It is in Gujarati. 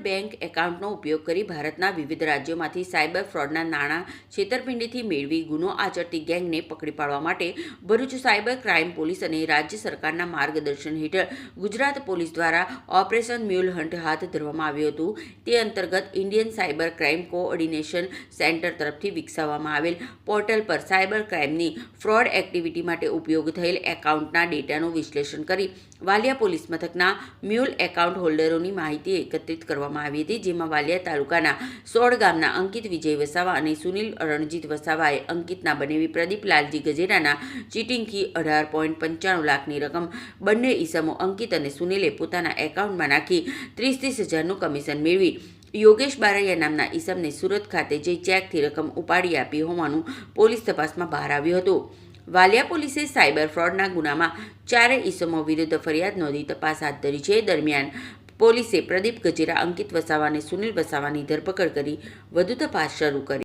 બેંક એકાઉન્ટનો ઉપયોગ કરી ભારતના વિવિધ રાજ્યોમાંથી સાયબર ફ્રોડના નાણાં છેતરપિંડીથી મેળવી ગુનો આચરતી ગેંગને પકડી પાડવા માટે ભરૂચ સાયબર ક્રાઇમ પોલીસ અને રાજ્ય સરકારના માર્ગદર્શન હેઠળ ગુજરાત પોલીસ દ્વારા ઓપરેશન મ્યુલ હન્ટ હાથ ધરવામાં આવ્યું હતું. તે અંતર્ગત Indian cyber crime coordination centre તરફથી વિકસાવવામાં આવેલ પોર્ટલ પર સાયબર ક્રાઇમની ફ્રોડ એક્ટિવિટી માટે ઉપયોગ થયેલ એકાઉન્ટના ડેટાનું વિશ્લેષણ કરી વાલિયા પોલીસ મથકના મ્યુલ એકાઉન્ટ હોલ્ડરોની માહિતી એકત્રિત કરવામાં આવી હતી, જેમાં વાલિયા તાલુકાના સોડ ગામના અંકિત વિજય વસાવા અને સુનિલ રણજીત વસાવાએ અંકિતના બનેવી પ્રદીપ લાલજી ગજેરાના ચીટિંગથી 18.95 લાખની રકમ બંને ઈસમો અંકિત અને સુનિલે પોતાના એકાઉન્ટમાં નાખી 30 હજારનું કમિશન મેળવી યોગેશ બારૈયા નામના ઈસમને સુરત ખાતે જઈ ચેકથી રકમ ઉપાડી આપી હોવાનું પોલીસ તપાસમાં બહાર આવ્યું હતું. વાલિયા પોલીસે સાયબર ફ્રોડના ગુનામાં 4 ઈસમો વિરુદ્ધ ફરિયાદ નોંધી તપાસ હાથ ધરી છે. દરમિયાન પોલીસે પ્રદીપ ગજેરા, અંકિત વસાવા અને સુનિલ વસાવાની ધરપકડ કરી વધુ તપાસ શરૂ કરી.